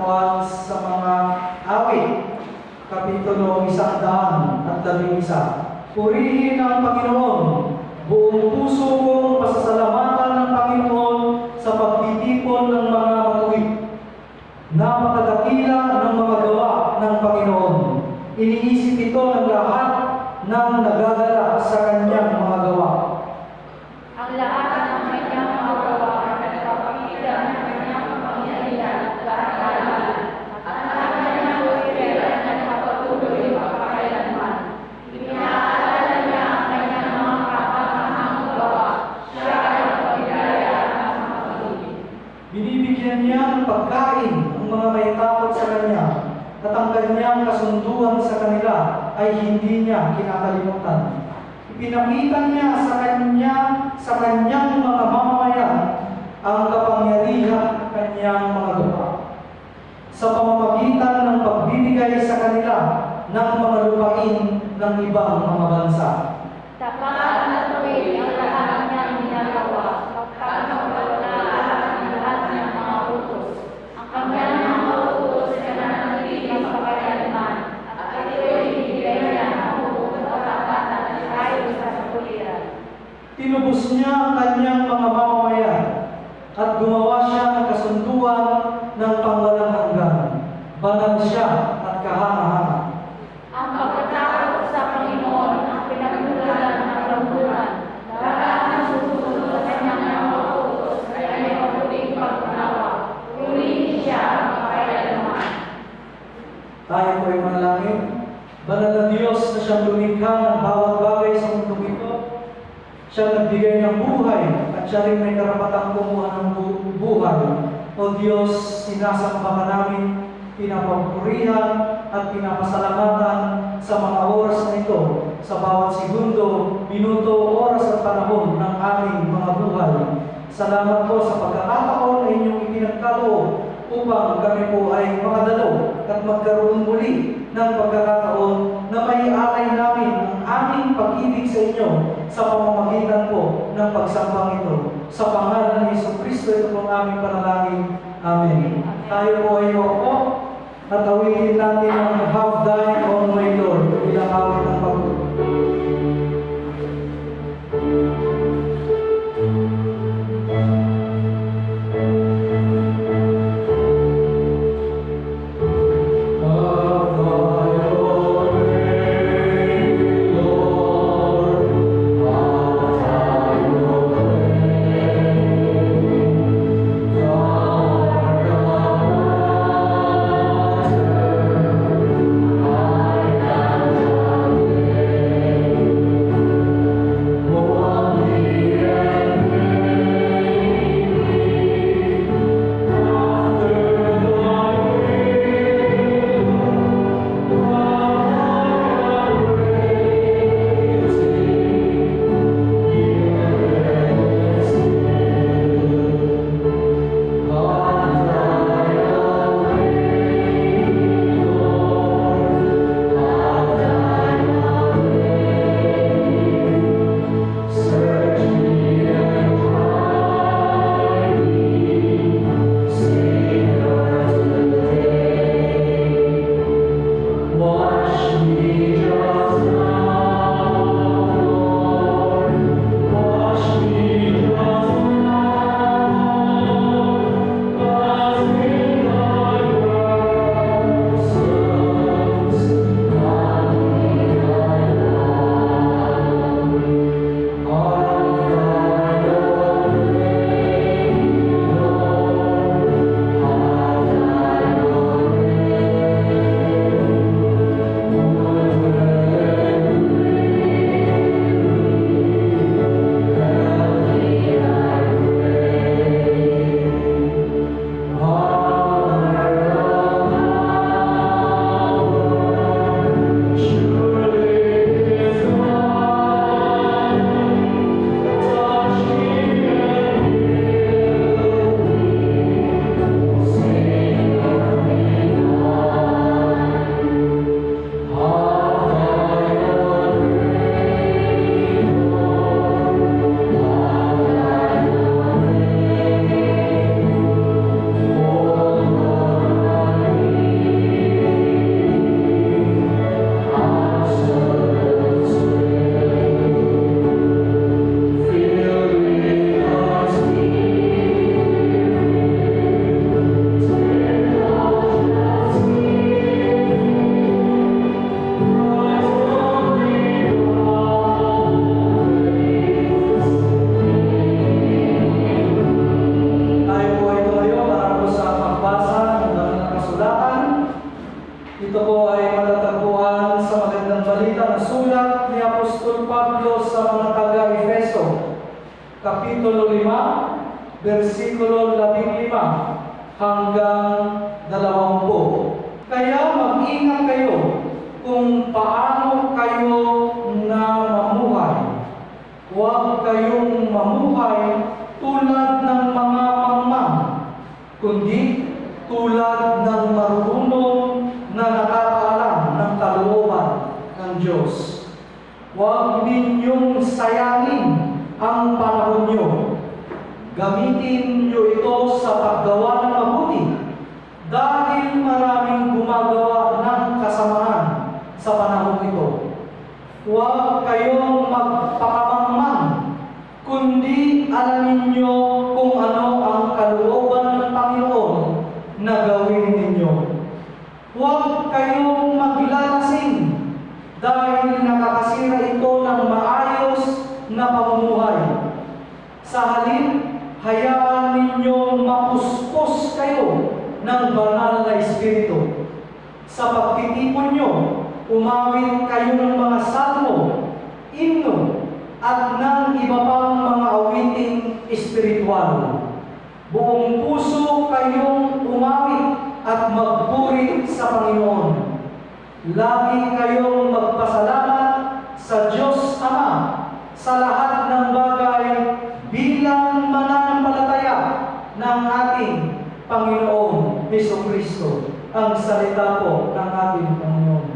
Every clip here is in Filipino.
katawan sa mga awit, Kapitulo 111. Purihin ang Panginoon, buong puso kong pasasalamatan ng Panginoon sa pagtitipon ng mga matuwid. Napakadakila ng mga gawa ng Panginoon. Iniisip ito ng lahat ng nagagala sa kanyang mga gawa. Ang lahat ng kanyang mga gawa ay nagpapakita ng kanyang kapangyarihan at kahangalan, at ang kanyang poder ay nagpapatuloy magpakailanman. Pinaalala niya ang kanyang mga kapangyarihang gawa. Siya ay pagpapilaya ng mga matuwid. Binibigyan niya ng pagkain ang mga may takot sa kanya, at ang kanyang kasunduan sa kanila ay hindi niya kinakalimutan. Ipinakita niya sa kanyang mga mamamayan ang kapangyarihan ng kanyang mga gawa. Sa pamamagitan ng pagbibigay sa kanila ng mga lupain ng ibang mga bansa. Tapat na tuwid ang lahat niyang ginagawa, pagkakawalaan ang lahat ng mga utos. Ang kanyang mga utos ay nananatili sa kailanman, at ito'y binigay niya ng buong katapatan ayon sa kapuliran. Tinubos niya ang kanyang mga mamamayan at gumawa siya ng kasunduan ng pangwalang hanggan. Banal siya at kahanga-hanga. Ang pagkatakot sa Panginoon ang pinagmulan ng rambulan. Lahat ng susunod sa kanyang mga utos ay may mabuting pagkunawa. Purihin siya ang kailanman. Tayo po ay manalangin. Banal na Diyos na siyang lumikha ng bawat bagay sa mundong ito. Siya nagbigay ng buhay at siya rin may karapatang kumuha ng buhay. O Diyos, sinasamba ka namin, pinapapurihan at pinapasalamatan sa mga oras na ito, sa bawat segundo, minuto, oras at panahon ng aming mga buhay. Salamat po sa pagkakataon na inyong ipinagkaloob upang kami po ay makadalo at magkaroon muli ng pagkakataon na may alay namin ang aming pag-ibig sa inyo sa pamamagitan po ng pagsambang ito. Sa pangalan ni Jesucristo, ito po ang aming panalangin. Amen. Tayo po ay maupo at awitin natin ang Have Thine Own Way, Lord, bilang awit ng pagbuhay. Amen. Ito po ay matatagpuan sa magandang balita na sulat ni Apostol Pablo sa mga taga-Efeso, Kapitulo 5, versikulo 15 hanggang 20. Kaya mag-ingat kayo kung paano kayo na mamuhay. Huwag kayong mamuhay tulad ng mga mangmang, kundi tulad ng marunong na nakakaalam ng kalooban ng Diyos. Huwag ninyong sayangin ang panahon nyo. Gamitin nyo ito sa paggawa ng mabuti dahil maraming gumagawa ng kasamaan sa panahon ito. Huwag kayong magpakamangmang, kundi alamin nyo kung ano ang kalooban ng Panginoon na gawin ninyo. Huwag kayong maglalasing dahil nakakasira ito ng maayos na pamumuhay. Sa halip, hayaan ninyong mapuspos kayo ng banal na Espiritu. Sa pagtitipon nyo, umawit kayo ng mga salmo, himno, at ng iba pang mga awiting espiritual. Buong puso kayong umawit at magpuri sa Panginoon. Lagi kayong magpasalamat sa Diyos Ama sa lahat ng bagay bilang mananampalataya ng ating Panginoong Jesucristo. Ang salita po ng ating Panginoon.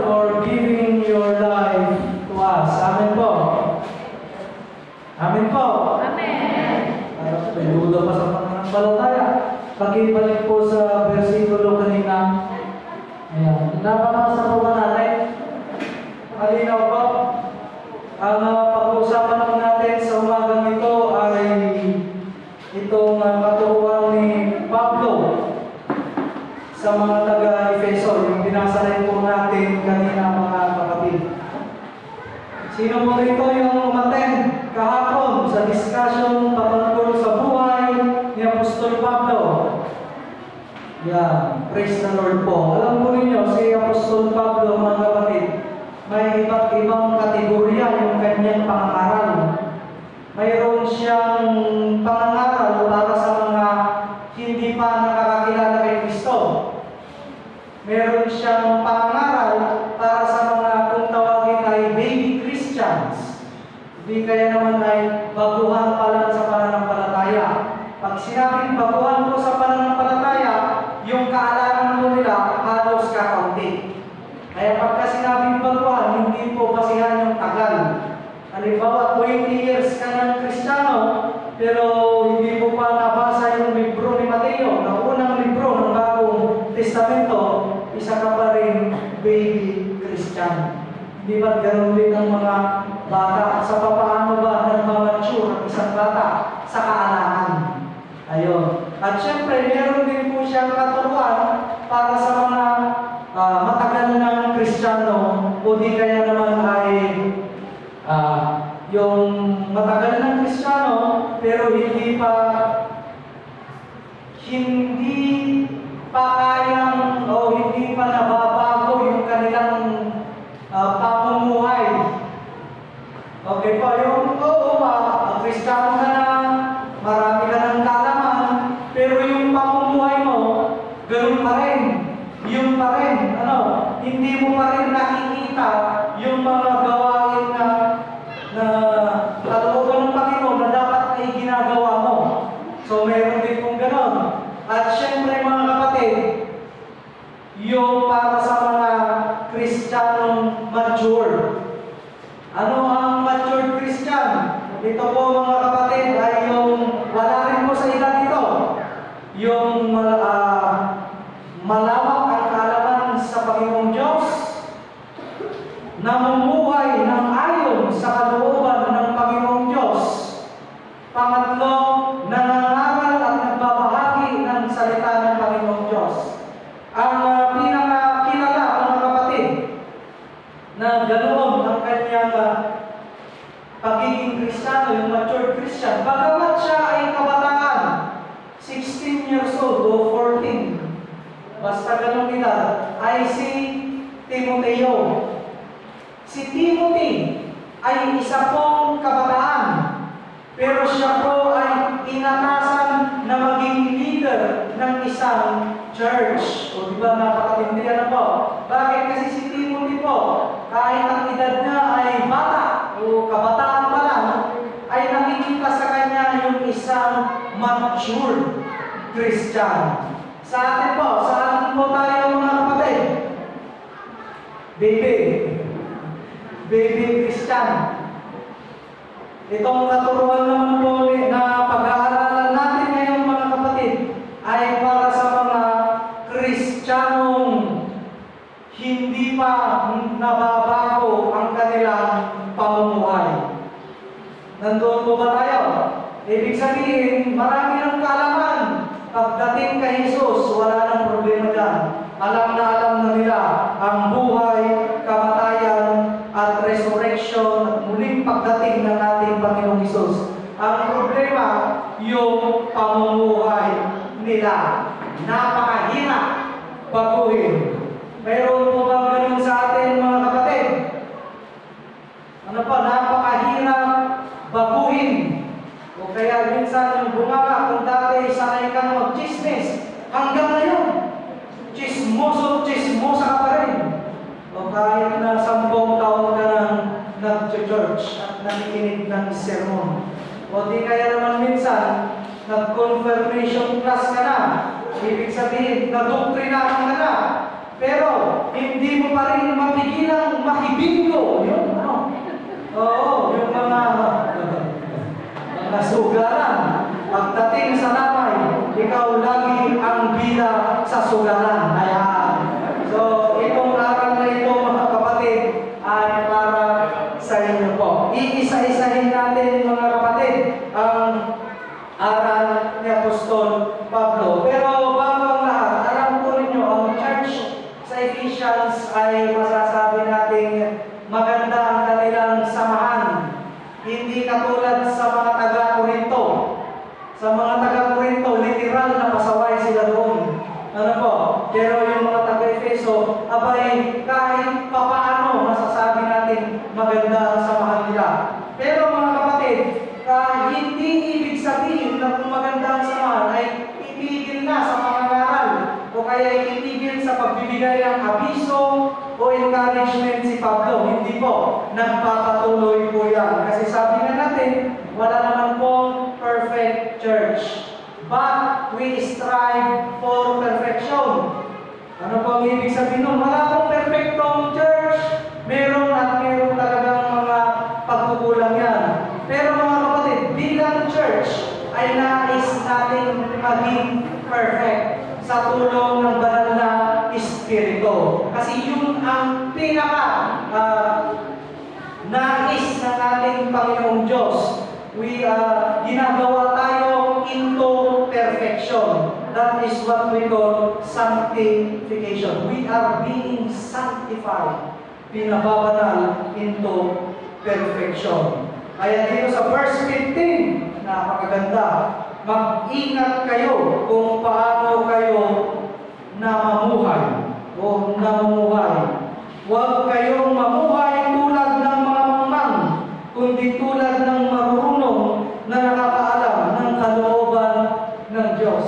Lord, for giving your life to us. Amen po. Amen po. Amen. May duda pa sa pananampalataya. Pag-ibalik po sa versikulo kanina. Ayan. Napapasa po ba natin? Malinaw po. Ang pag-uusapan po natin sa umagang ito ay itong katuruan ni Pablo sa mga taga-Efeso. Yung binasa rin po natin kanina mga kapatid. Sino po rito yung umattend kahapon sa discussion patungkol sa buhay ni Apostol Pablo? Yeah, praise the Lord po. Alam po ninyo, si Apostol Pablo, mga kapatid, may iba't ibang kategorya yung kanyang pangangaral. Mayroon siyang pangangaral para sa mga hindi pa nakakakilala kay Kristo. Meron siyang pangangaral para sa mga kung tawagin ay baby Christians. Hindi kaya naman ay baguhan pa lang sa pananampalataya. Pag sinabing baguhan po sa pananampalataya, yung kaalaman mo nila halos kakaunti. Kaya pagka sinabing baguhan, hindi po basihan yung tagal. Halimbawa, 20 years ka ng Kristiyano, pero hindi mo pa nabasa yung libro ni Mateo, na unang libro ng Bagong Testamento, isa ka pa rin baby Christian. Hindi ba ganoon din ang mga bata? Sa paano ba nagmamature ang isang bata? Sa kaalaman. Ayun. At syempre, meron din po siyang katuruan para sa mga matagal ng Kristiyano o di kaya naman ay yung matagal ng Kristiyano pero hindi pa kayang o hindi pa nababago yung kanilang pamumuhay. Okay po, yung Kristiyano ka na, marami ka ng kaalaman, pero yung pamumuhay mo, ganun pa rin. Yung pa rin, hindi mo pa rin nakikita yung mga gawain na kalooban ng Panginoon na dapat ay ginagawa mo. So, meron din kong ganon. At syempre mga kapatid, yung para sa mga Kristiyanong mature. Ano ang mature Christian? Ito po mga kapatid ay yung wala rin po sa edad ito. Yung malawak ang kaalaman sa Panginoong Diyos, namumuhay ng ayon sa kalooban ng Panginoong Diyos. Pangatlo, nangangaral at nagbabahagi ng salita ng Panginoong Diyos. Ang pinakakilala mga kapatid na ganoon ang kanyang pagiging Kristiyano, yung mature Christian, bagamat siya ay kabataan, 16 years old o 14, basta ganong edad, ay si Timoteo. Si Timothy ay isa pong kabataan, pero siya po ay inatasan na maging leader ng isang church. O diba, napakatindi po. Bakit? Kasi si Timothy po, kahit ang edad niya ay bata o kabataan pa lang, ay nakikita sa kanya yung isang mature Christian. Sa atin po tayo mga kapatid. Baby Christian. Itong katuruan naman po na pag-aaralan natin ngayon mga kapatid ay para sa mga Kristiyanong hindi pa nababago ang kanilang pamumuhay. Nandoon po ba tayo? Ibig sabihin, marami ng kaalaman. Pagdating kay Jesus, wala nang problema dyan. Alam na nila ang buhay, kamatayan, at resurrection, at muling pagdating ng ating Panginoong Jesus. Ang problema, yung pamumuhay nila. Napakahirap baguhin. Mayroon po ba ganun sa atin mga kapatid? Napakahirap baguhin. O kaya minsan yung bumaba, kung dati sanay kang mag-chismis, hanggang ngayon, chismosa ka pa rin. O kahit na 10 taon ka nang nag-church at nakikinig ng sermon. O di kaya naman minsan, nag-confirmation class ka na. Ibig sabihin, nadoktrinahan ka na. pero hindi mo pa rin mapigilang mahibingo. Yun, ano? Oo, yung mga sugaran. Pagdating sa lamay, ikaw lagi ang bida sa sugaran. Ayan. So, itong aral na ito, mga kapatid, ay para sa inyo po. Iisa-isahin natin, mga kapatid, ang aral ni Apostol Pablo. Pero bago ang lahat, alam po ninyo, ang church sa Ephesians ay masasabi natin maganda ang kanilang samahan. Hindi katulad sa mga taga-Korinto. Sa mga taga-Korinto, literal na pasaway sila doon. Ano po? Pero yung mga taga-Efeso, abay, kahit papaano masasabi natin maganda ang samahan nila. Pero mga kapatid, hindi ibig sabihin na kung maganda ang samahan ay itigil na sa pangangaral o kaya itigil sa pagbibigay ng abiso o encouragement si Pablo. Hindi po. Nagpapatuloy po yan. Kasi sabi nga natin, wala naman pong perfect church. But we strive for perfection. Ano po ang ibig sabihin nun? Wala pong perfectong church. Meron at meron talagang mga pagkukulang yan. Pero mga kapatid, bilang church ay nais natin maging perfect sa tulong ng banal na Espiritu. Kasi yun ang pinaka nais ng ating Panginoong Diyos. Ginagawa tayo into perfection. That is what we call sanctification. We are being sanctified. Pinababanal into perfection. Kaya dito sa verse 15, napakaganda. Mag-ingat kayo kung paano kayo namamuhay o namumuhay. Huwag kayong mamuhay tulad ng mga mamang, kundi tulad ng marunong na nakakaalam ng kalooban ng Diyos.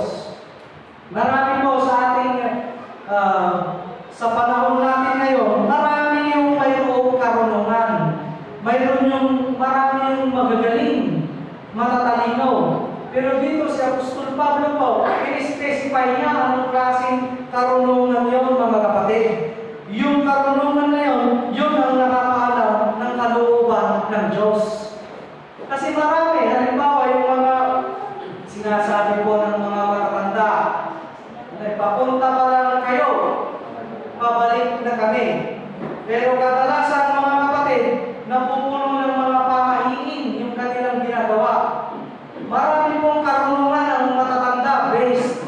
Marami po sa ating sa panahon natin ngayon, marami yung mayroong karunungan. Mayroon yung marami yung magagaling, matatalino. Pero dito si Apostol Pablo po, in-specify niya anong klaseng karunungan yun, mga kapatid. Yung karunungan na yun, yun ang nakakaalam ng kalooban ng Diyos. Kasi marami, halimbawa yung mga sinasabi po ng mga matatanda, papunta pa lang kayo, pabalik na kami. Pero kadalasan mga kapatid, napupuno ng mga pamahiin yung kanilang ginagawa. Marami pong karunungan ang matatanda based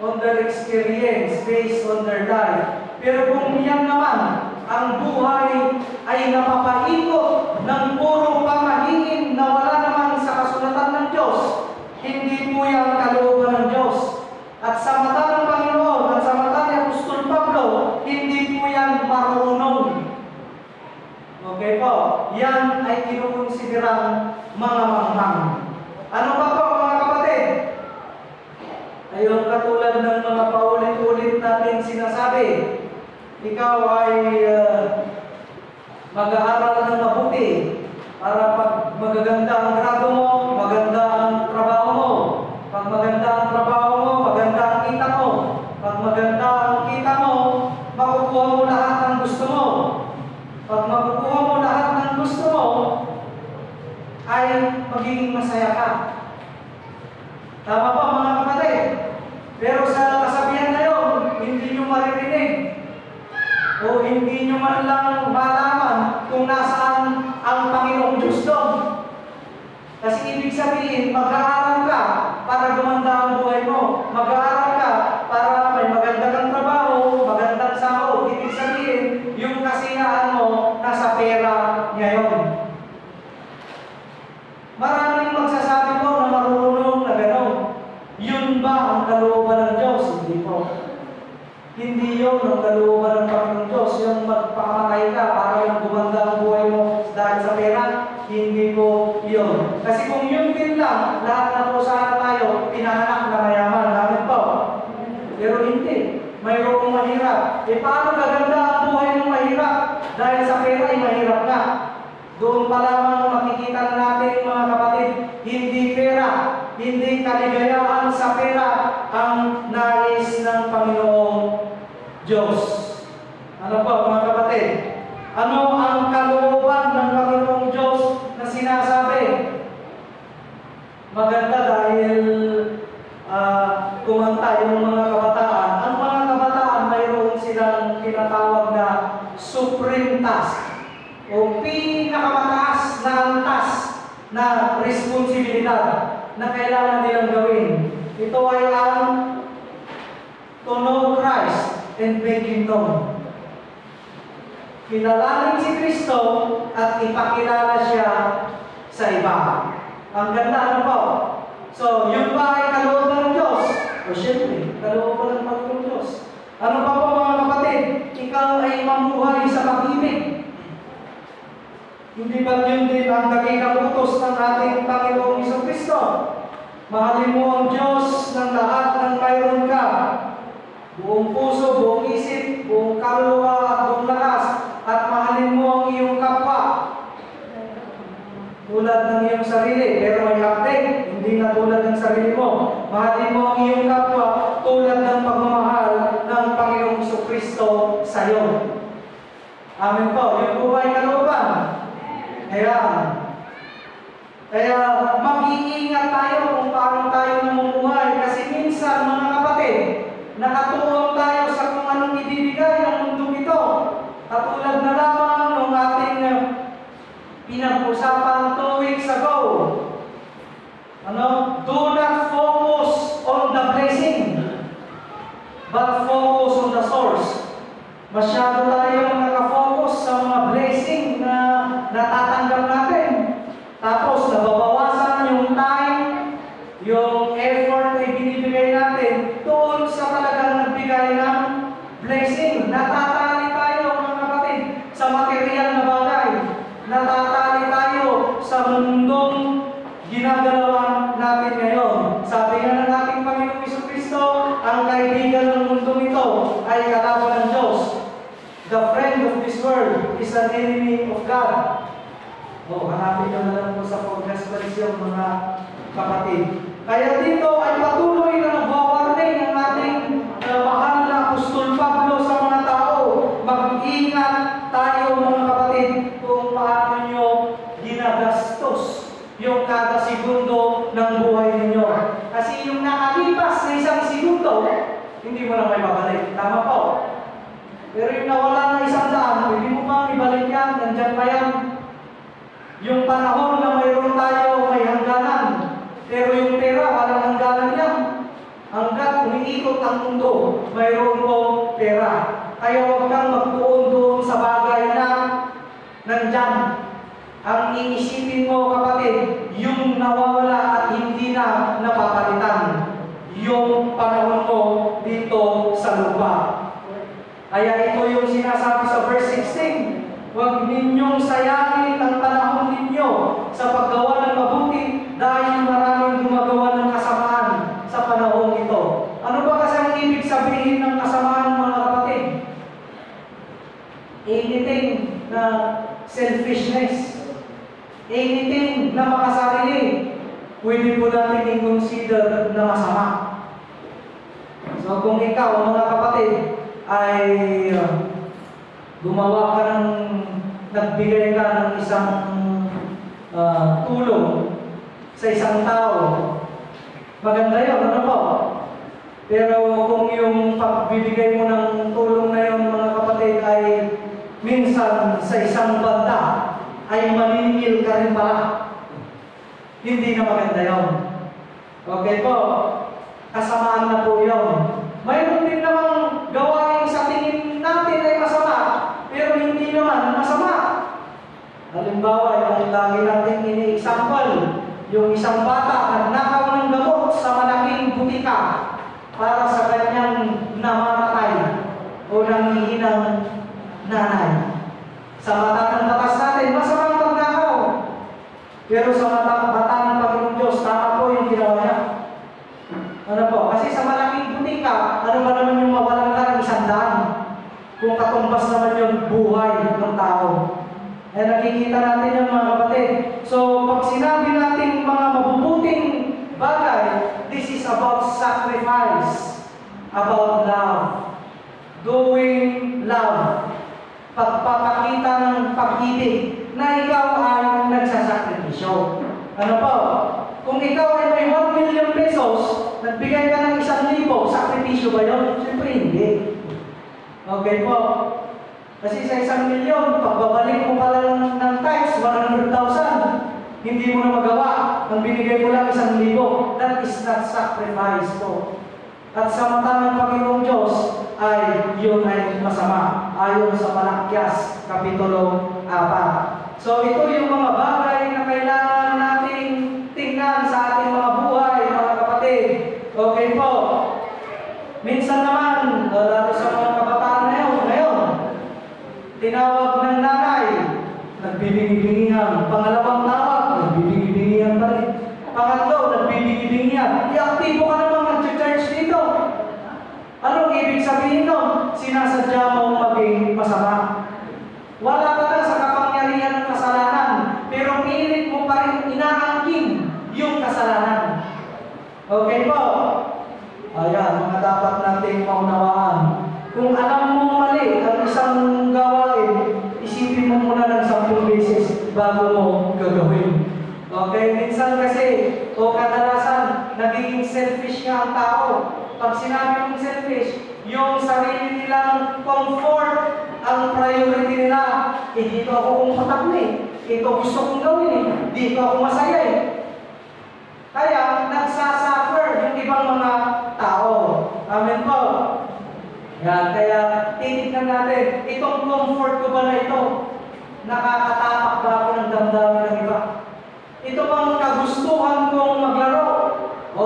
on their experience, based on their life. Pero kung yan naman, ang buhay ay napapaikot ng puro pamahiin na wala naman sa kasulatan ng Diyos, hindi po yan kalooban ng Diyos. At sa mata ng Panginoon at sa mata ni Apostol Pablo, hindi po yan marunong. Okay po, yan ay kinukonsiderang mga manghang. Ano ba po mga kapatid? Ayun, katulad ng mga paulit-ulit natin sinasabi, ikaw ay mag-aaral ng mabuti para pag magaganda ang grado mo, maganda ang trabaho mo. Pag maganda ang trabaho mo, maganda ang kita mo. Pag maganda ang kita mo, makukuha mo lahat ng gusto mo. Pag makukuha mo lahat ng gusto mo, ay magiging masaya ka. Tama pa mga kapatid? Pero sa kasabihan na yun, hindi nyo maririnig. O hindi nyo man lang malaman kung nasaan ang Panginoong Diyos doon. Kasi ibig sabihin, mag-aaral ka para gumanda ang buhay mo. Mag-aaral ka para may maganda kang trabaho, magandang sahod. Ibig sabihin, yung kasiyaan mo nasa pera ngayon. Maraming magsasabi po na marunong na gano'n. Yun ba ang kalooban ng Diyos? Hindi po. Hindi yun ang kalooban ng Panginoong Diyos. Yung magpakamatay ka para yung gumanda ang buhay mo dahil sa pera, hindi po yun. Kasi kung yun din lang, lahat na po sana tayo, pinanganak na mayaman namin po. Pero hindi. Mayroong mahirap. Paano gaganda ang buhay ng mahirap? Dahil sa pera ay mahirap na. Doon pa lamang makikita natin mga kapatid, hindi pera, hindi kaligayahan sa pera ang nais ng Panginoong Diyos. Ano po mga kapatid? Ano ang kalooban ng Panginoong Diyos na sinasabi? Maganda dahil kumanta yung mga kabataan. Ang mga kabataan, mayroon silang tinatawag na supreme task o pinakamataas na antas na responsibilidad na kailangan nilang gawin. Ito ay ang to know Christ and make Him known. Kilalanin si Kristo at ipakilala siya sa iba. Ang ganda, ano po? So, yun ba ay kalooban ng Diyos? O syempre, kalooban ng Panginoong Diyos. Ano pa po mga kapatid? Ikaw ay mamuhay sa pag-ibig. Hindi ba yun din ang dakilang utos ng ating Panginoong Jesucristo? Mahalin mo ang Diyos ng lahat ng mayroon ka. Buong puso, buong isip, buong kaluluwa at buong lakas. At mahalin mo ang iyong kapwa. Tulad ng iyong sarili, pero may update, hindi na tulad ng sarili mo. Mahalin mo ang iyong kapwa tulad ng pagmamahal ng Panginoong Jesucristo sa iyo. Amen po. Yun po ba ay kalooban? Kaya mag-iingat tayo kung paano tayo namumuhay. Kasi minsan, mga kapatid, nakatuon tayo sa kung anong ibibigay ng mundo ito. Katulad na lamang nung ating pinag-usapan 2 weeks ago. Do not focus on the blessing, but focus on the source. Masyado tayong nakafocus sa mga blessing na natatanggap natin. Tapos nababawasan yung time, yung effort na ibinibigay natin doon sa talagang nagbigay ng blessing. Natatali tayo mga kapatid sa material na bagay. Natatali tayo sa mundong ginagalawan natin ngayon. Sabi nga ng ating Panginoong Jesucristo, ang kaibigan ng mundong ito ay kalaban ng Diyos. The friend of this world is an enemy of God. Hanapin nyo na lang po sa pag-gospel mga kapatid. Kaya dito ay patuloy na nagwa-warning ang ating mahal na Apostol Pablo sa mga tao. Mag-ingat tayo mga kapatid kung paano nyo ginagastos yung kada segundo ng buhay ninyo. Kasi yung nakalipas na isang segundo, hindi mo na may babalik. Tama po. Pero yung nawala na 100, pwede mo bang ibalik yan? Nandyan pa yan. Yung panahon na mayroon tayo may hangganan. Pero yung pera, walang hangganan yan. Hanggat umiikot ang mundo, mayroon pong pera. Kaya huwag kang magtuon doon sa bagay na nandyan. Ang iisipin mo, kapatid, yung nawawala at hindi na napapalitan. Yung panahon mo dito sa lupa. Kaya ito yung sinasabi sa verse 16. Huwag ninyong sayangin ang panahon ninyo sa paggawa ng mabuti dahil maraming gumagawa ng kasamaan sa panahon ito. Ano ba kasi ang ibig sabihin ng kasamaan, mga kapatid? Anything na selfishness, anything na makasarili, pwede po natin i-consider na masama. So kung ikaw, mga kapatid, ay gumawa ka ng nagbigay ka ng isang tulong sa isang tao, maganda yun, ano po? Pero kung yung pagbibigay mo ng tulong na yun, mga kapatid, ay minsan sa isang banda, ay maningil ka rin pala. Hindi na maganda yun. Okay po? Kasamaan na po yun. Mayroon din namang gawain sa tingin natin ay masama, pero hindi naman masama. Halimbawa, yung lagi natin ini-example, yung isang bata nagnakaw ng gamot sa malaking butika para sa kanyang namamatay o nangihinang nanay. Sa mata ng batas natin, masamang magnakaw. Pero sa mata ng Panginoong Diyos, tama po yung ginawa niya. Ano po? Kasi sa malaking butika, ano ba naman yung mawalan ka ng 100? Kung katumbas naman yung buhay ng tao. Eh nakikita natin yung mga kapatid. So, pag sinabi natin mga mabubuting bagay, this is about sacrifice, about love, doing love. pag-ibig na ikaw ay nagsasakripisyo. Ano po? Kung ikaw ay may 1 million pesos, nagbigay ka ng 1,000, sakripisyo ba yun? Siyempre hindi. Okay po. Kasi sa 1 milyon, pagbabalik mo pa lang ng tax, 100,000, hindi mo na magawa. Ang binigay mo lang 1,000. That is not sacrifice po. At sa mata ng Panginoong Diyos, ay yun ay masama. Ayon sa Malakyas, Kapitulo 4. So ito yung mga bagay na kailangan nating tingnan sa ating mga buhay, mga kapatid. Okay po. Minsan naman, lalo sa mga kabataan ngayon, tinawag ng nanay, nagbibingi-bingihan. Pangalawang tawag, nagbibingi-bingihan pa rin. Pangatlo, nagbibingi-bingihan. I-aktibo ka naman mag-church dito. Anong ibig sabihin nun? Sinasadya mo maging masama. Wala ka na sa kapangyarihan ng kasalanan, pero pilit mo pa rin inaangkin yung kasalanan. Okay po? Ayan, mga dapat nating maunawaan. Kung alam mo mali ang isang gawain, isipin mo muna ng 10 beses bago mo gagawin. Okay? Minsan kasi, o kadalasan, nagiging selfish nga ang tao. Pag sinabi mong selfish, yung sarili nilang comfort ang priority nila. Dito ako komportable Ito gusto kong gawin Dito ako masaya Kaya, nagsasuffer yung ibang mga tao. Amen po. Yan, kaya titignan natin, itong comfort ko ba na ito? Nakakatapak ba ako ng damdamin ng iba? Ito bang kagustuhan kong maglaro? O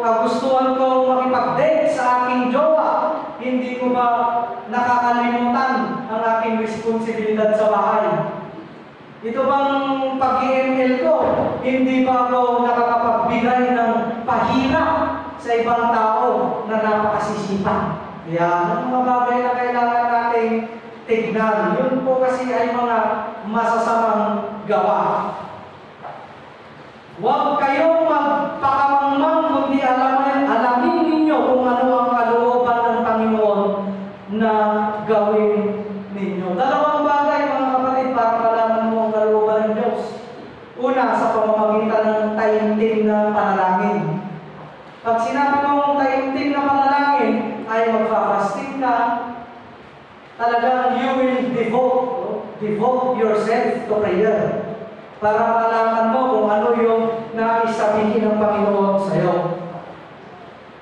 kagustuhan kong makipag-date sa aking jowa? Hindi ko ba nakakalimutan ang aking responsibilidad sa bahay? Ito bang pag-EML ko? Hindi ba ako nakakapagbigay ng pahirap sa ibang tao na napakasisipan? Yan, ang mga bagay na kailangan nating tignan. Yun po kasi ay mga masasamang gawa. Huwag kayong magpakamangmang kundi alamin ninyo kung ano ang kalooban ng Panginoon na gawin ninyo. Dalawang bagay mga kapatid para malaman mo ang kalooban ng Diyos. Una, sa pamamagitan ng taimtim na panalangin. Pag sinabi mong taimtim na panalangin, ay magfa-fasting ka, talagang you will devote yourself to prayer para malaman mo kung ano yung nais sabihin ng Panginoon sa iyo.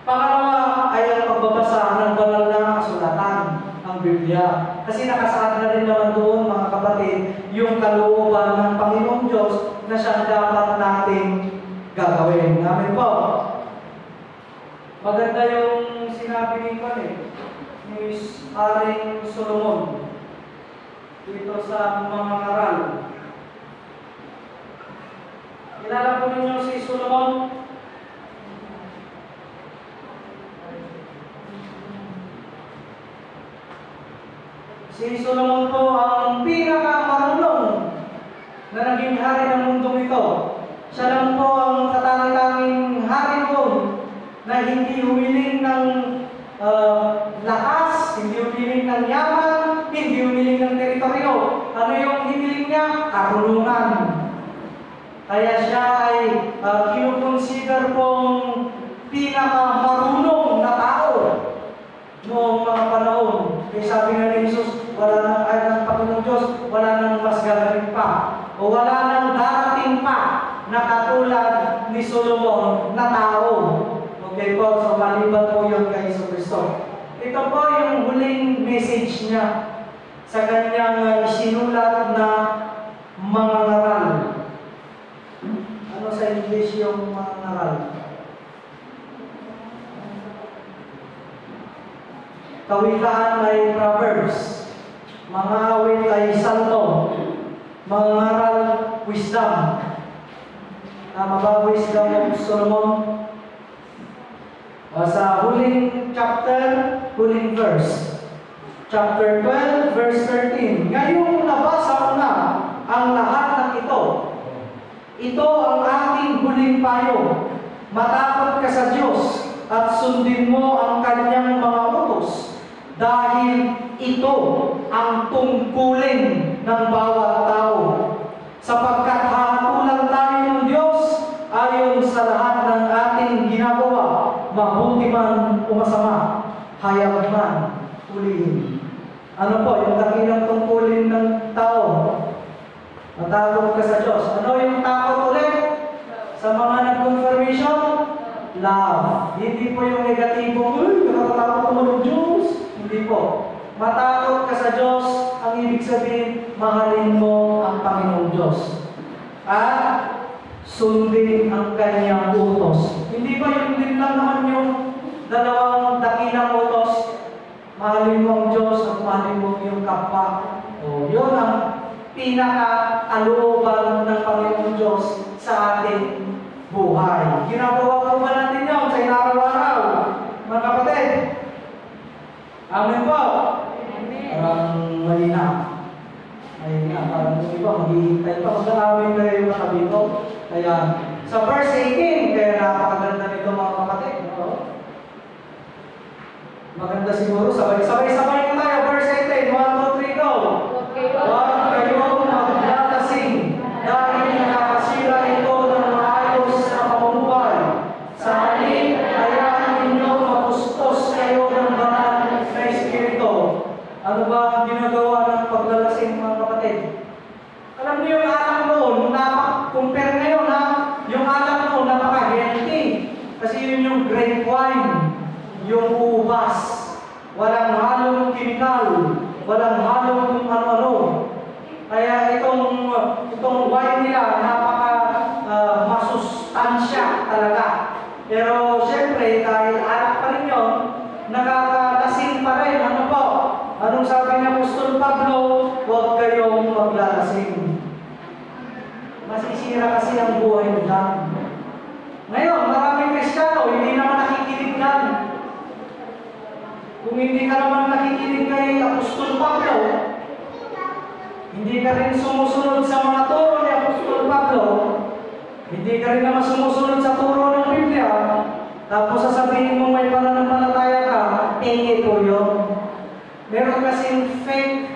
Pangalawa ay ang pagbabasa ng banal na kasulatan, ang Biblia. Kasi nakasaad na rin naman doon mga kapatid, yung kalooban ng Panginoong Diyos na siyang dapat nating gagawin. Amen po. Maganda yung sinabi ni Haring Solomon dito sa mga ngaral. Kilala po ninyo si Solomon? Si Solomon po ang pinakamarunong na naging hari ng mundong ito. Siya lang po ang katanging hari doon na hindi humiling ng lakas, hindi humiling ng yaman, hindi humiling ng teritoryo. Ano yung hiniling niya? Karunungan. Kaya siya ay kinukonsider pong pinakamarunong na tao noong mga panahon. Kaya sabi nga ni Jesus, wala nang ay ng Panginoong Diyos, wala nang mas gagawin pa. O wala nang darating pa na katulad ni Solomon na tao. Okay po, so maliban po yung kay Kristo. Ito po yung huling message niya sa kanyang isinulat na mga ngaral. Ano sa English yung mga ngaral? Kawikaan ay Proverbs. Mga awit ay Salmo. Mga ngaral, wisdom. Tama ba wisdom of Solomon? Sa huling chapter, huling verse. Chapter 12, verse 13. Ngayong nabasa ko na ang lahat ng ito. Ito ang aking huling payo. Matakot ka sa Diyos at sundin mo ang kanyang mga utos. Dahil ito ang tungkulin ng bawat sapagkat hahatulan tayo ng Diyos ayon sa lahat ng ating ginagawa, mabuti man o masama, hayag man ulihin. Ano po, yung dakilang tungkulin ng tao? Matakot ka sa Diyos. Ano yung takot ulit? Sa mga nag-confirmation? Love. Hindi po yung negatibo, nakakatakot ko ng Diyos. Hindi po. Matakot ka sa Diyos, ang ibig sabihin, mahalin mo ang Panginoong Diyos. At sundin ang kanyang utos. Hindi ba yung din lang naman yung dalawang dakilang utos? Mahalin mo ang Diyos at mahalin mo yung kapwa. O, yun ang pinaka-alooban ng Panginoong Diyos sa ating buhay. Ginagawa po ba natin yun sa inaraw-araw? Mga kapatid? Amen po? Parang malina. Ayun nga, parang kung iba, maghihintay pa. Mag-aawin kayo yung katabi ko. Kaya, sa verse 18, kaya napakaganda nito mga kapatid. No? Maganda siguro, sabay-sabay na tayo. Verse 18, 1, 2, 3, go! Huwag kayo maglalasing dahil nakakasira ito ng maayos na pamumuhay. Sa halip, hayaan ninyo mapustos kayo ng banal na Espiritu. Ano ba ang ginagawa ng paglalasing mga kapatid? Alam niyo yung alak noon, compare ngayon ha, yung alak noon napaka-healthy. Kasi yun yung grape wine, yung ubas. Walang halong kimikal, walang halong kung ano-ano. Kaya itong wine nila, masustansya talaga. Pero siyempre, dahil alak pa rin yun, nakakalasing pa rin. Ano po? Anong sabi ni Apostol Pablo? Huwag kayong maglalasing. Masisira kasi ang buhay nila. Ngayon, maraming Kristiyano, hindi naman nakikinig yan. Kung hindi ka naman nakikinig kay Apostol Pablo, hindi ka rin sumusunod sa mga turo ni Apostol Pablo, hindi ka rin naman sumusunod sa turo ng Biblia, tapos sasabihin mo may pananampalataya ka, take it po yun. Meron kasing fake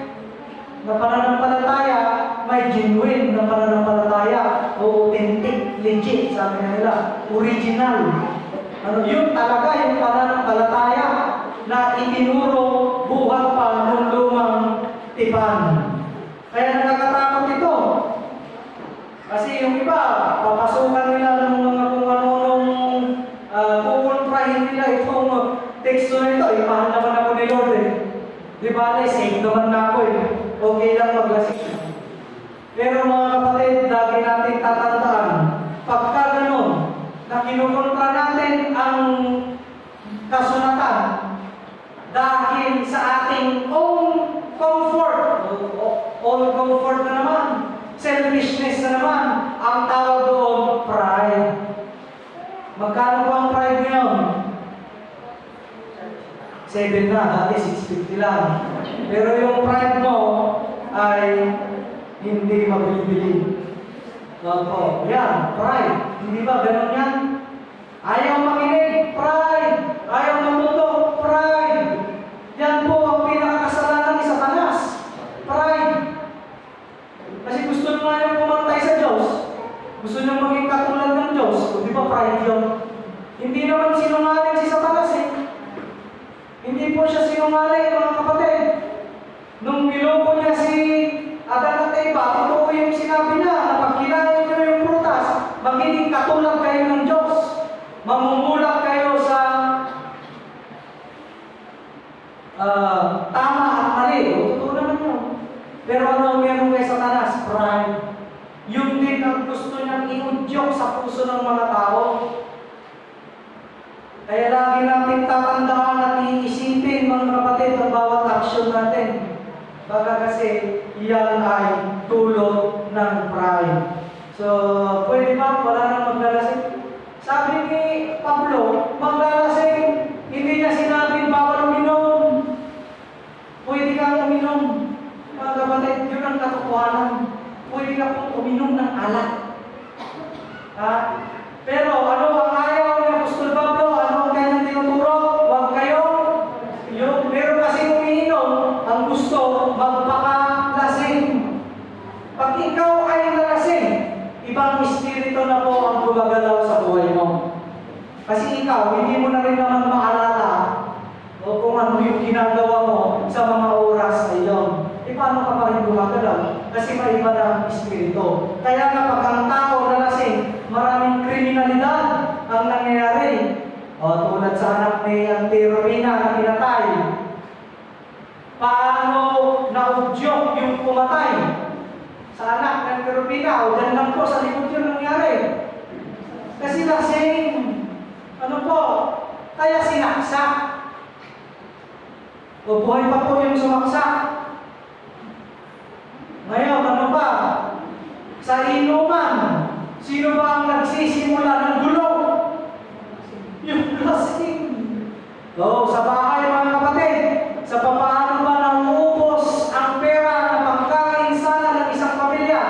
na pananampalataya, may genuine na pananampalataya, o authentic, legit, sabi nila, original. Ano yun talaga yung pananampalataya na itinuro buhat pa ng lumang tipan. Kaya nakakatakot ito. Kasi yung iba, papasukan nila ng mga kung ano-anong kukontrahin nila itong teksto na ito. Mahal naman ako ni Lord eh. Di ba? Safe naman na ako eh. Okay lang maglasing. Pero mga kapatid, lagi natin tatandaan, pagka ganun, na kinukontra natin ang kasunatan dahil sa ating own comfort, own comfort na naman, selfishness na naman, ang tawag doon, pride. Magkano po ang pride ngayon? 7 na, dati 650 lang. Pero yung pride mo ay hindi mabili-bili. Opo, yan, pride. Hindi ba ganun yan? Ayaw makinig, pride. Ayaw matuto, pride. Yan po ang pinakakasalanan ni Satanas. Pride. Kasi gusto nyo nga yung pumantay sa Diyos. Gusto nyo maging katulad ng Diyos. Di ba pride yun? Hindi naman sinungaling si Satanas eh. Hindi po siya sinungaling mga kapatid. Nung niloko niya si Adan at Eva, totoo yung sinabi niya na pag kinain niyo yung prutas, magiging katulad kayo ng Diyos. Mamumulak kayo sa tama at mali. Totoo naman yun. Pero ano meron kay Satanas? Pride. Yun din ang gusto niyang iudyok sa puso ng mga tao. Kaya lagi natin tatandaan at iisipin mga kapatid ang bawat aksyon natin. Baka kasi iyan ay dulot ng pride. So, pwede ba? Wala nang maglalasing. Sabi ni Pablo, maglalasing. Hindi niya sinabing bawal uminom. Pwede kang uminom. Mga kapatid, yun ang katotohanan. Pwede ka pong uminom ng alak. Ha? Pero ano ang ayaw ni Apostol Pablo? Ano ang kanyang tinuturo? Huwag kayo. Meron kasi umiinom, ang gusto, magpakalasing. Pag ikaw ay nalasing, Ibang espiritu na po ang gumagalaw sa buhay mo. Kasi ikaw, hindi mo na rin naman maalala o kung ano yung ginagawa mo sa mga oras na iyon. Paano ka pa rin gumagalaw? Kasi may iba na espiritu. Kaya kapag ang tao na lasing, maraming kriminalidad ang nangyayari. Tulad sa anak ni Auntie Romina na pinatay. Paano naudyok yung pumatay sa anak ng Auntie Romina? O dyan lang po sa likod yun nangyari. Kasi lasing. Ano po? Kaya sinaksak. O buhay pa po yung sumaksak. Ngayon, ano pa? Sa inuman, sino ba ang nagsisimula ng gulo? Yung lasing. Sa bahay mga kapatid, sa paano ba nauubos ang pera na pangkain sana ng isang pamilya?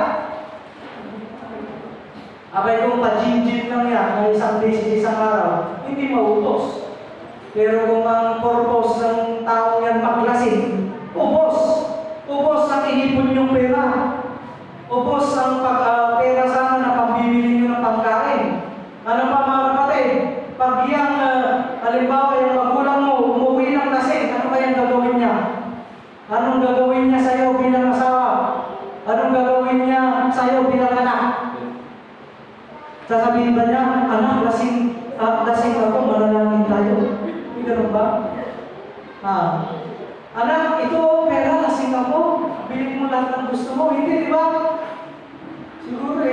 Abay kung pa-gin-gin lang yan, na isang beses, isang araw, hindi maubos. Pero kung ang purpose ng tao yan maglasing, ubos. Ubos ang inipon yung pera. Ubos ang pera sana na pambibili nyo ng pangkain. Ano pa mga kapatid? Pag yung, halimbawa yung magulang mo, umuwi ng lasing, ano kayang gagawin niya? Anong gagawin niya sa'yo bilang asawa? Anong gagawin niya sa'yo bilang anak? Sasabihin ba niya, anak, lasing ako, manalangin tayo. Hindi ganun ba? Anak, ito, pera, lasing ako. Bili mo lahat ng gusto mo. Hindi, di ba? Siguro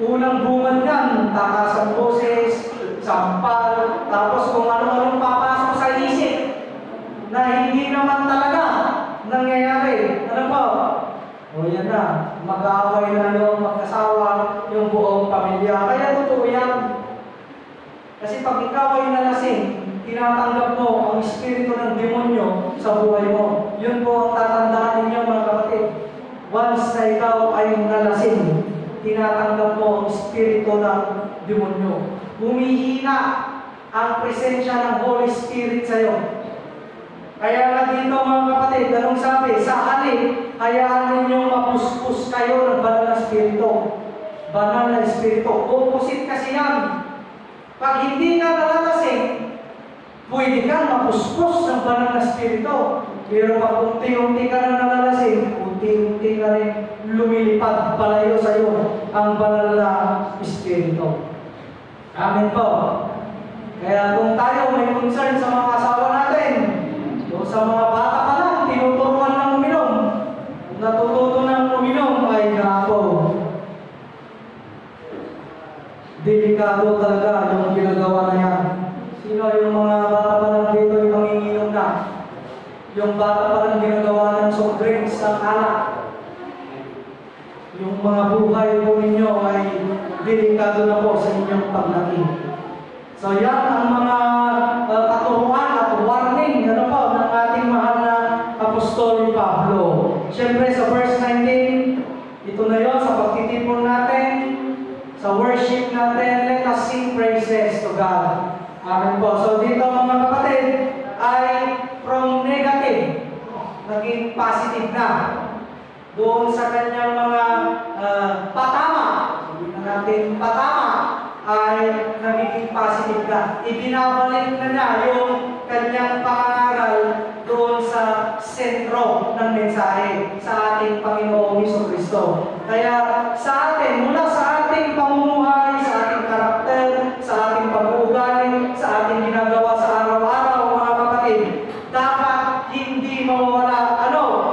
unang bungad yan, takas ang boses, sampal, tapos kung ano-anong papasok sa isip na hindi naman talaga nangyayari. Ano po? Yan na, mag-aaway na yung mag-asawa, yung buong pamilya. Kaya totoo yan. Kasi pag ikaw ay nalasing, tinatanggap mo ang espiritu ng demonyo sa buhay mo. Yun po ang tatandaan ninyo mga kapatid. Once na ikaw ay nalasing, tinatanggap mo ang espiritu ng demonyo. Humihina ang presensya ng Holy Spirit sa iyo. Kaya nga dito mga kapatid, anong sabi? Sa halip, hayaan ninyong mapuspos kayo ng banal na espiritu. Banal na espiritu. Opposite kasi yan. Pag hindi ka nalalasing, pwede kang mapuspos ng banal na espiritu. Pero pag unti-unti ka na nalalasing, unti-unti ka rin lumilipad palayo sa iyo ang banal na espiritu. Amen po. Kaya kung tayo may concern sa mga asawa natin, o sa mga bata pa lang, tinuturuan ng uminom, kung natututo ng uminom, ay nako. Delikado talaga yung ginagawa na yan. Sino yung mga bata pa lang dito yung manginginom na? Yung bata pa lang ginagawa ng soft drinks ng alak. Yung mga buhay po ninyo ay delikado na po sa inyong paglaki. So yan ang mga katuruan at warning ng ating mahal na Apostol Pablo. Siyempre sa verse 19, ito na yon sa pagtitipon natin, sa worship natin, let us sing praises to God. Amen po. So dito mga kapatid, ay from negative, naging positive na. Doon sa kanyang mga patama, sabihin na natin patama, ay nagiging positive na. Ibinabalik na niya yung kanyang pangaral doon sa sentro ng mensahe sa ating Panginoong Jesucristo. Kaya sa atin, mula sa ating pamumuhay, sa ating karakter, sa ating pag-uugali, sa ating ginagawa sa araw-araw, mga kapatid, dapat hindi mawawala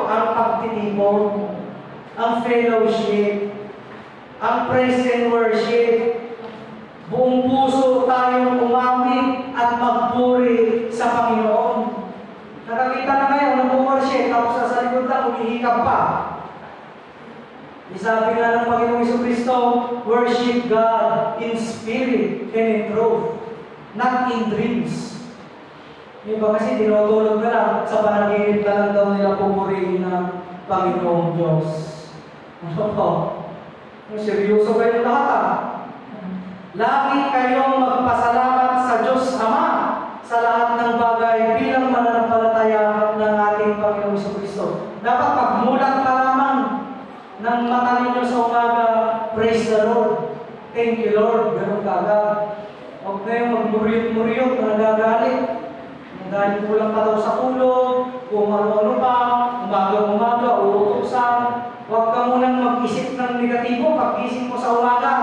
ang pagtitipon, ang fellowship, ang praise and worship. Buong puso tayong umamit at magpuri sa Panginoon. Nakakita na kayo, nag-worship, tapos sa likod lang, umihikap pa. Isabi nga ng Panginoong Jesucristo, worship God in spirit and in truth, not in dreams. Diba kasi tinutulog na lang, sa panaginip na lang daw nila pupurihin ng Panginoong Diyos. Ano po? Seryoso kayo lahat Lagi kayong magpasalamat sa Diyos Ama sa lahat ng bagay bilang mananampalataya ng ating Panginoong Jesucristo. Dapat pagmulat pa lamang na ng mata ninyo sa umaga, praise the Lord. Thank you, Lord. Ganun kaagad. Huwag kayong magmuryot-muryot na nagagalit. Dahil kulang pa daw sa tulog, kung ano-ano pa, umaga-umaga, uutusan. Huwag ka munang mag-isip ng negatibo pag-isip mo sa umaga.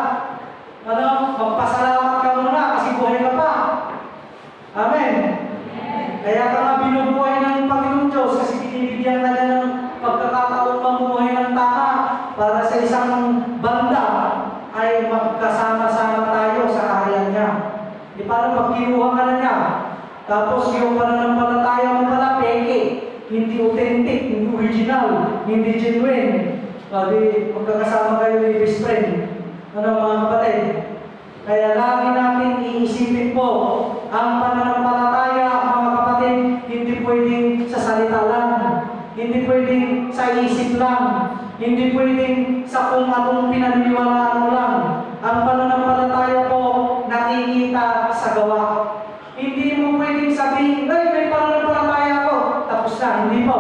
Magpasalamat ka muna kasi buhay ka pa. Amen. Kaya ka nga binubuhay ng Panginoon Diyos kasi binibigyan ka niya ng pagkakataong mamuhay ng tama para sa isang banda ay magkasama-sama tayo sa kaharian niya. Di paano pag kinuha ka na niya, tapos yung pananampalataya mo pala peke, hindi authentic, hindi original, hindi genuine. Di magkakasama kayo ni best friend. Ano mga kapatid? Kaya lagi natin iisipin po, ang pananampalataya, mga kapatid, hindi pwedeng sa salita lang, hindi pwedeng sa isip lang, hindi pwedeng sa kung anong pinaniniwalaan mo lang. Ang pananampalataya po, nakikita sa gawa. Hindi mo pwedeng sabihin, ay, may pananampalataya ako, tapos na, hindi po.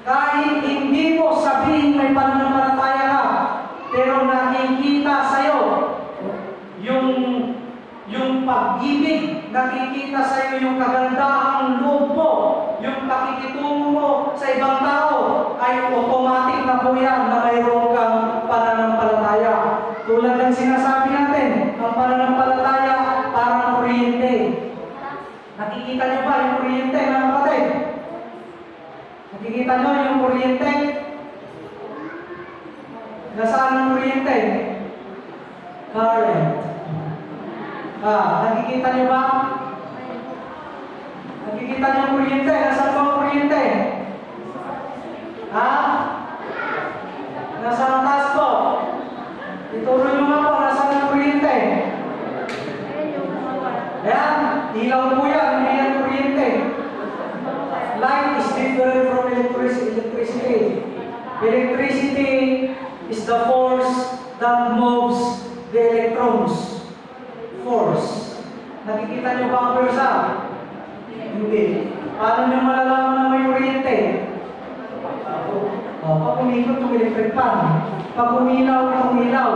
Kahit hindi mo sabihin may pananampalataya ka, pero nakikita sa'yo yung pag-ibig, nakikita sa'yo yung kagandahang loob mo, yung pakikitungo mo sa ibang tao, ay automatic na po yan na mayroon kang pananampalataya. Tulad ng sinasabi natin, ang pananampalataya parang kuryente. Nakikita niyo ba yung kuryente, mga kapatid? Nakikita niyo yung kuryente? Nasaan ang kuryente? Current. Nakikita niyo ba? Nakikita niyo yung kuryente? Nasaan ba ang kuryente? Nasaan ang taas po? Ituro niyo nga po, nasaan ang kuryente? Ayan, ilaw po yan, hindi yan kuryente. Light is different from electricity. Electricity is the force that moves the electrons. Force. Nakikita niyo ba ang pwersa? Hindi. Paano niyo malalaman na may kuryente? Pag umikot yung electric fan, pag umilaw yung ilaw,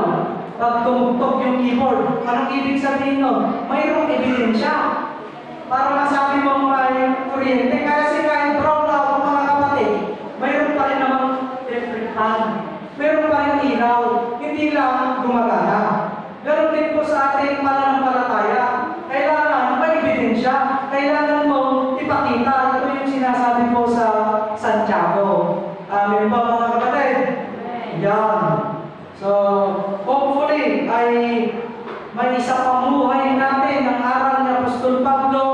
pag tumugtog yung keyboard, anong ibig sabihin nun? Mayroong ebidensya para masabi mo may kuryente. Kasi kahit brown out, mga kapatid, mayroon pa rin namang electric fan. Mayroon pa rin ilaw, hindi lang gumagana. Ganon din po sa ating pananampalataya. Kailangan may ebidensya. Kailangan mo ipakita. Ito yung sinasabi po sa Santiago. Amen ba, mga kapatid? Yan. So, hopefully, ay may isa pamuhay natin ang aral ni Apostol Pablo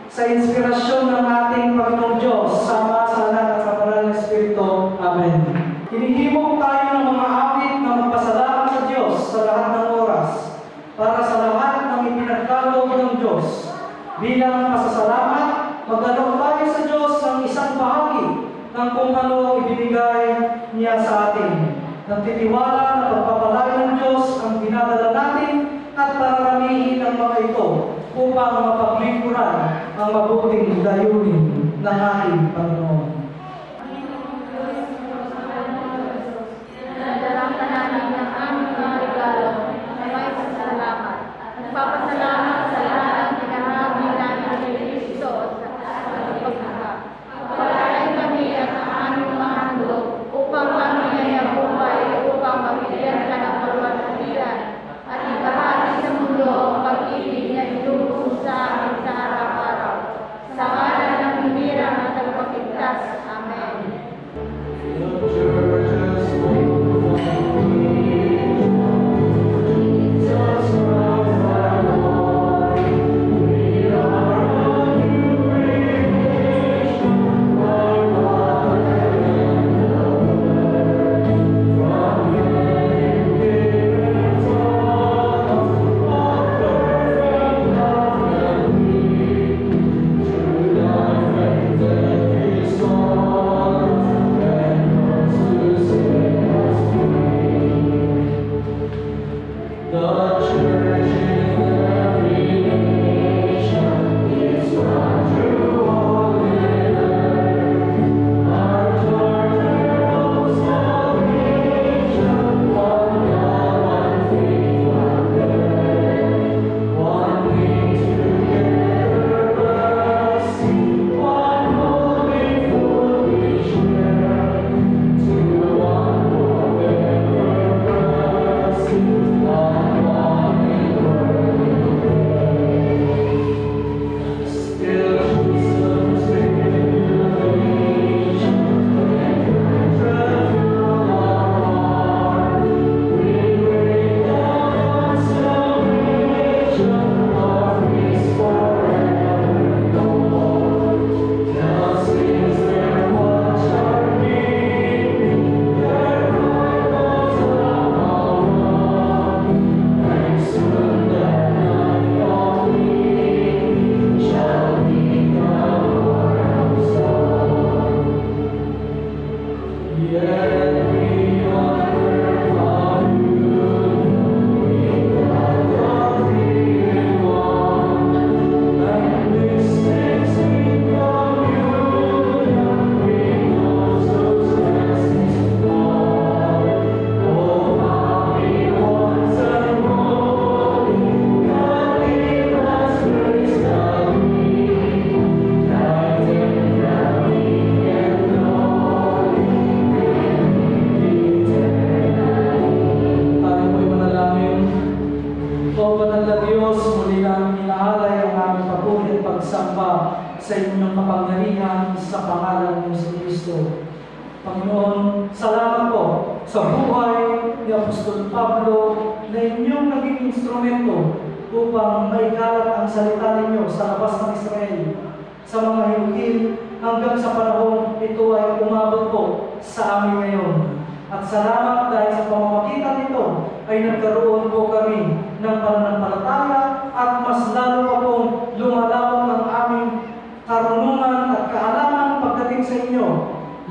sa inspirasyon ng ating Panginoong Diyos. Sama sa anak at sa banal na Espiritu. Amen. Hinihimok tayo ng mga awit na magpasalamat sa Diyos sa lahat ng oras para sa lahat ng ipinagkaloob ng Diyos. Bilang pasasalamat, magdalog tayo sa Diyos ng isang bahagi ng kung ano ang ibinigay niya sa atin. Nagtitiwala na pagpapalay ng Diyos ang dinadala natin at pararamihin ang mga ito upang mapaglingkuran ang mabuting dayunin ng ating Panginoon. Nadalangkan namin ng aming mga regalo na may pasalamat. Nagpapasalamat sa lahat ng pinahagi namin kay Kristo sa pagkakita. Pagpalain kami at ang aming mga handog upang kami ay nabuhay upang mabigyan ka ng pagpapalitan at ibahagi sa mundo ang pag-ibig na itutulong sa amin sa araw-araw. Sa ngalan ng hinirang at tagapagligtas sa inyong kapangyarihan sa pangalan ni Kristo. Panginoon, salamat po sa buhay ni Apostol Pablo na inyong naging instrumento upang maikalat ang salita ninyo sa labas ng Israel, sa mga hiyugil, hanggang sa panahon ito ay umabot po sa amin ngayon. At salamat dahil sa pamamagitan nito ay nagkaroon po kami ng pananampalataya at mas lalo pa pong lumalawak ang aming karunungan at kaalaman pagdating sa inyo,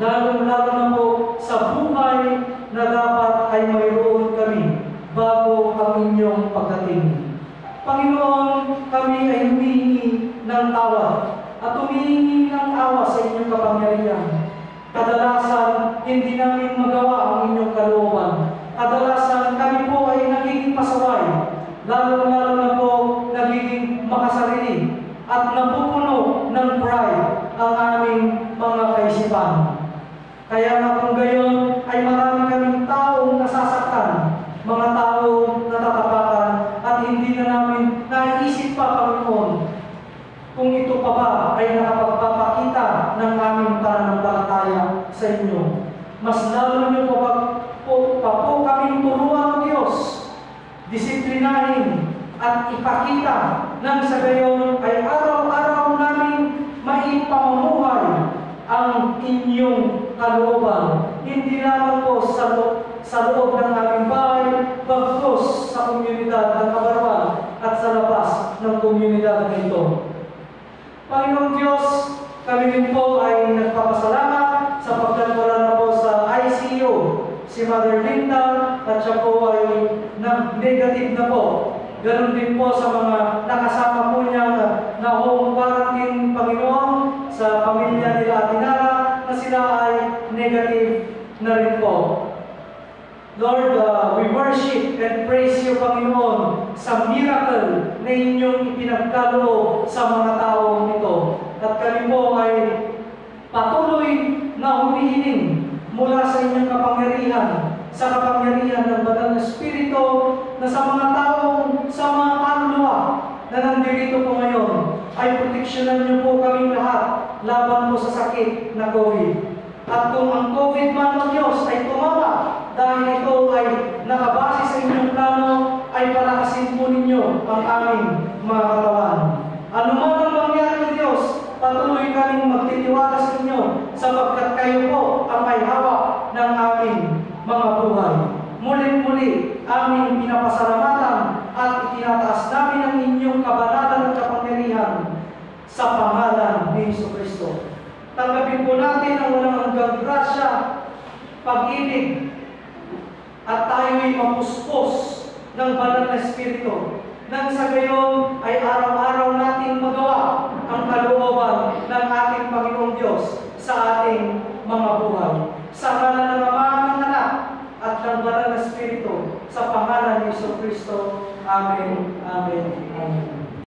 lalo-lalo na po sa buhay na dapat ay mayroon kami bago ang inyong pagdating. Panginoon, kami ay humihingi ng tawad at humihingi ng awa sa inyong kapangyarihan. Kadalasan, hindi namin magawa ang inyong kalooban. Kadalasan, kami po ay nagiging pasaway, lalo-lalo na po nagiging makasarili at napupuno ng pride ang aming mga kaisipan. Kaya nga kung gayon ay marami kaming taong nasasaktan, mga taong natatapakan at hindi na namin naisip pa, Panginoon, kung ito pa ba ay nakapagpapakita ng aming pananampalataya sa inyo. Mas lalo niyo pa po kaming turuan, Diyos, disiplinahin at ipakita nang sa gayon ay araw-araw namin maipamumuhay ang inyong kalooban. Hindi lamang po sa loob ng aming bahay, bagkus sa komunidad ng Kabarwan at sa labas ng komunidad na ito. Panginoong Diyos, kami rin po ay nagpapasalamat sapagkat wala na po sa ICU si Mother Linda at siya po ay negative na po. Ganon din po sa mga nakasama po niya na home quarantine, Panginoon, sa pamilya nila Atinara na sila ay negative na rin po. Lord, we worship and praise you, Panginoon, sa miracle na inyong ipinagkaloob sa mga taong ito. At kami po ay patuloy na humihiling mula sa inyong kapangyarihan, sa kapangyarihan ng Banal na Espiritu, na sa mga taong, sa mga kaluluwa na nandirito po ngayon, ay proteksyonan niyo po kaming lahat laban po sa sakit na COVID. At kung ang COVID man ng Diyos ay tumama, dahil ito ay nakabase sa inyong plano, ay palakasin po ninyo ang aming mga katawan. Ano man ang mangyari, Diyos, patuloy kaming magtitiwala sa inyo, sapagkat kayo po ang may hawak ng aming mga buhay. Muli-muli, aming pinapasalamatan at itinataas namin ang inyong kabanalan at kapangyarihan sa pangalan ni Jesucristo. Tanggapin po natin ang walang hanggang grasya, pag-ibig, at tayo'y mapuspos ng Banal na Espiritu. Nang sa gayon ay araw-araw nating magawa ang kalooban ng ating Panginoong Diyos sa ating mga buhay. Sa ngalan ng Ama, ng Anak, at ng Banal na Espiritu, sa pangalan ni Jesucristo. Amen. Amen. Amen.